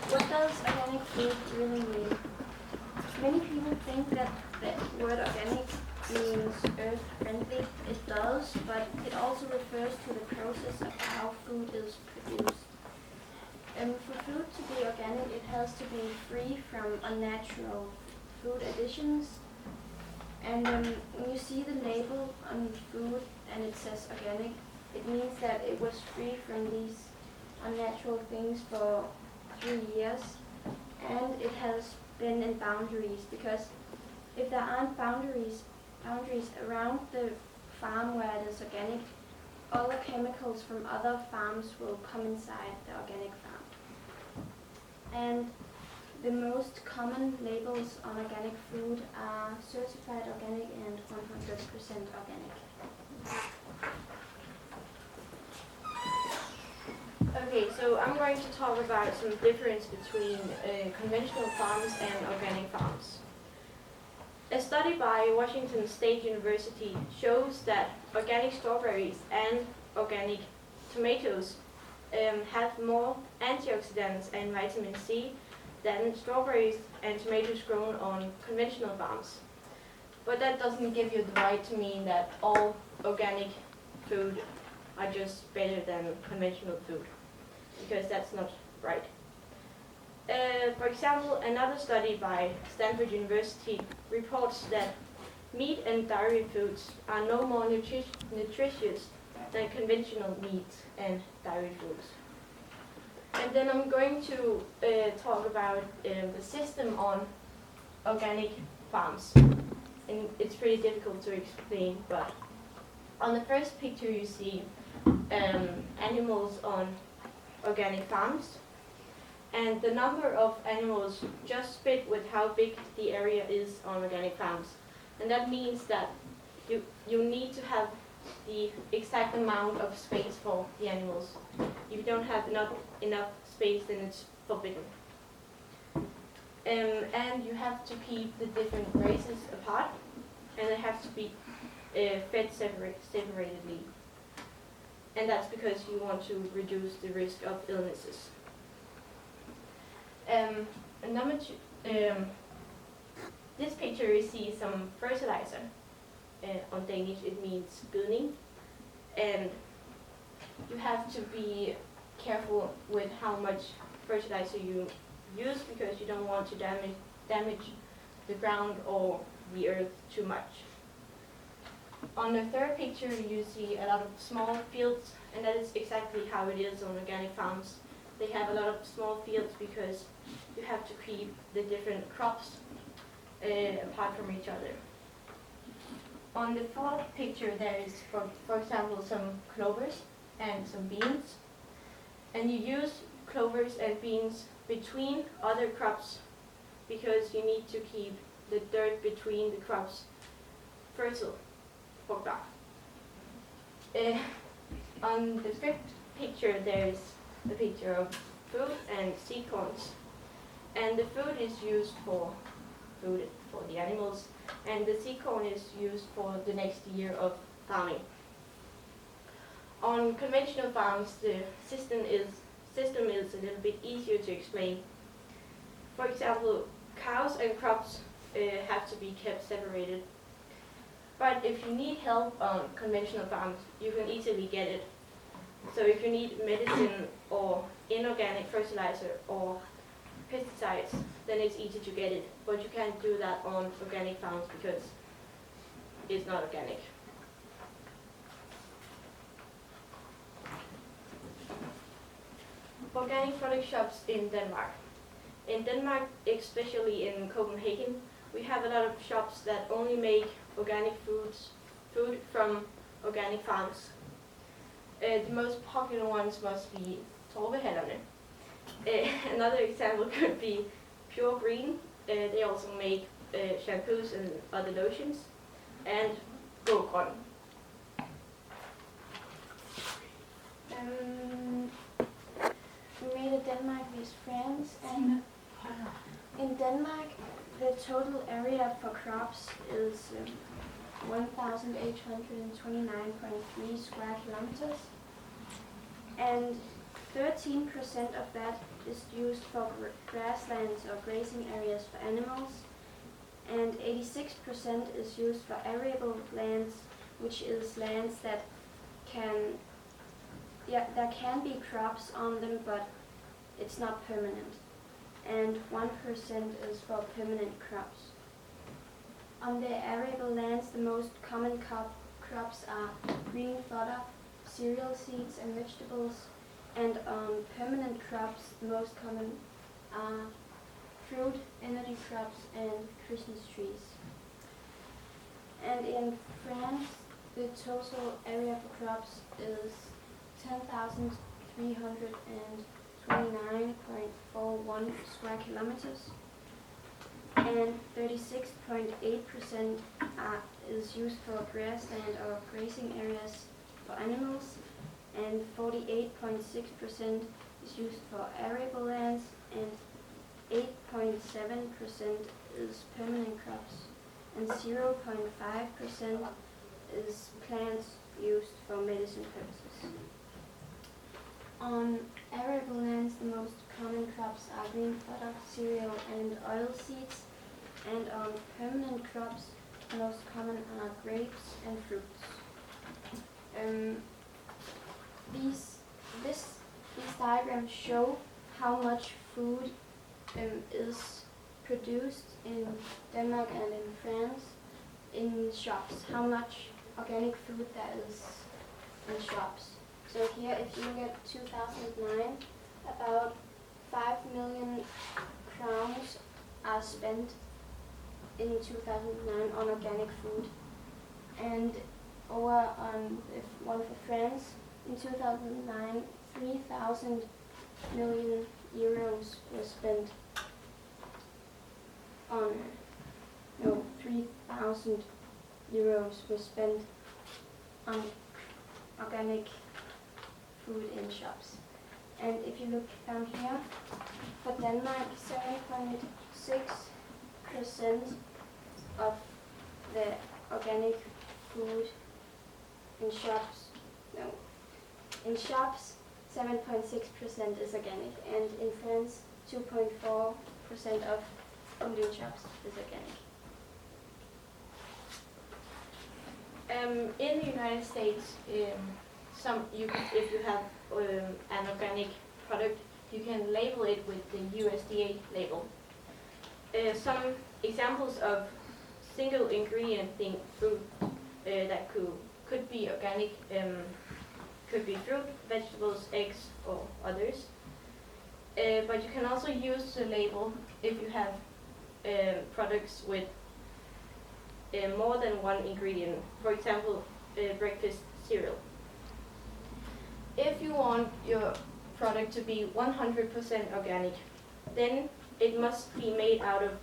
What does organic food really mean? Many people think that the word organic means earth-friendly. It does, but it also refers to the process of how food is produced. For food to be organic, it has to be free from unnatural food additions. And when you see the label on food and it says organic, it means that it was free from these unnatural things for 3 years, and it has been in boundaries, because if there aren't boundaries around the farm where it is organic, other chemicals from other farms will come inside the organic farm. And the most common labels on organic food are certified organic and 100% organic. Okay, so I'm going to talk about some difference between conventional farms and organic farms. A study by Washington State University shows that organic strawberries and organic tomatoes have more antioxidants and vitamin C than strawberries and tomatoes grown on conventional farms. But that doesn't give you the right to mean that all organic food are just better than conventional food, because that's not right. For example, another study by Stanford University reports that meat and dairy foods are no more nutritious than conventional meat and dairy foods. And then I'm going to talk about the system on organic farms. And it's pretty difficult to explain, but on the first picture you see animals on organic farms, and the number of animals just fit with how big the area is on organic farms. And that means that you need to have the exact amount of space for the animals. If you don't have enough space, then it's forbidden. And you have to keep the different races apart, and they have to be fed separately. And that's because you want to reduce the risk of illnesses. Number two, this picture you see some fertilizer. On Danish it means gødning, and you have to be careful with how much fertilizer you use, because you don't want to damage the ground or the earth too much. On the third picture you see a lot of small fields, and that is exactly how it is on organic farms. They have a lot of small fields because you have to keep the different crops apart from each other. On the fourth picture there is, for example, some clovers and some beans. And you use clovers and beans between other crops because you need to keep the dirt between the crops fertile. On the fifth picture there is a picture of food and seed corns. And the food is used for food for the animals, and the seed corn is used for the next year of farming. On conventional farms, the system is a little bit easier to explain. For example, cows and crops have to be kept separated. But if you need help on conventional farms, you can easily get it. So if you need medicine or inorganic fertilizer or pesticides, then it's easy to get it. But you can't do that on organic farms because it's not organic. Organic product shops in Denmark. In Denmark, especially in Copenhagen, we have a lot of shops that only make organic food from organic farms. The most popular ones must be Torvehallerne. Another example could be Pure Green. They also make shampoos and other lotions. And Grøn. We made a Denmark with friends, and in Denmark the total area for crops is 1,829.3 square kilometers. And 13% of that is used for grasslands or grazing areas for animals, and 86% is used for arable lands, which is lands that there can be crops on them, but it's not permanent. And 1% is for permanent crops. On the arable lands, the most common crops are green fodder, cereal seeds and vegetables, and on permanent crops, the most common are fruit, energy crops, and Christmas trees. And in France, the total area for crops is 10,329.41 square kilometers, and 36.8% is used for grassland or grazing areas for animals, and 48.6% is used for arable lands, and 8.7% is permanent crops, and 0.5% is plants used for medicine purposes. On arable lands, the most common crops are green fodder, cereal, and oil seeds, and on permanent crops, the most common are grapes and fruits. These diagrams show how much food is produced in Denmark and in France in shops, how much organic food there is in shops. So here, if you look at 2009, about 5 million crowns are spent in 2009 on organic food. And over on one for France, in 2009, 3,000 million euros was spent on, 3,000 euros was spent on organic food in shops. And if you look down here, for Denmark, 7.6% of the organic food in shops, 7.6% is organic, and in France, 2.4% of food in shops is organic. In the United States, if you have an organic product, you can label it with the USDA label. Some examples of single ingredient food that could be organic could be fruit, vegetables, eggs, or others. But you can also use the label if you have products with more than one ingredient. For example, breakfast cereal. If you want your product to be 100% organic, then it must be made out of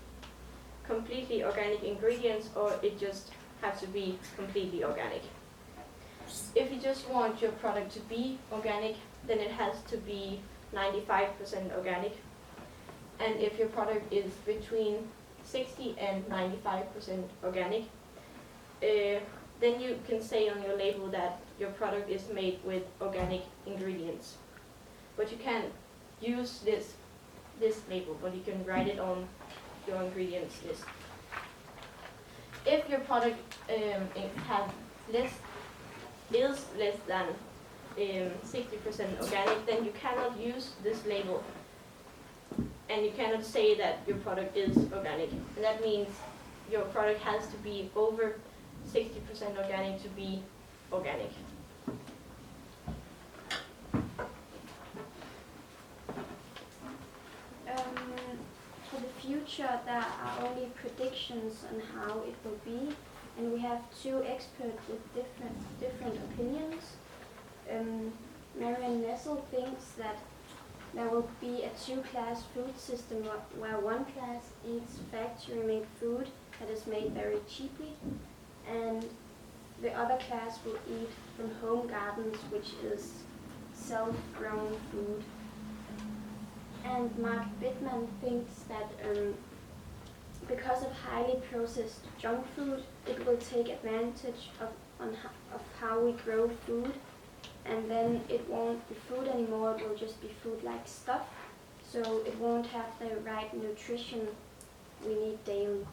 completely organic ingredients, or it just has to be completely organic. If you just want your product to be organic, then it has to be 95% organic. And if your product is between 60 and 95% organic, then you can say on your label that your product is made with organic ingredients. But you can't use this label, but you can write it on your ingredients list. If your product is less than 60% organic, then you cannot use this label, and you cannot say that your product is organic. And that means your product has to be over 60% organic to be organic. For the future, there are only predictions on how it will be, and we have two experts with different opinions. Marianne Nessel thinks that there will be a two-class food system where one class eats factory-made food that is made very cheaply, and the other class will eat from home gardens, which is self-grown food. And Mark Bittman thinks that because of highly processed junk food, it will take advantage of how we grow food, and then it won't be food anymore, it will just be food-like stuff. So it won't have the right nutrition we need daily.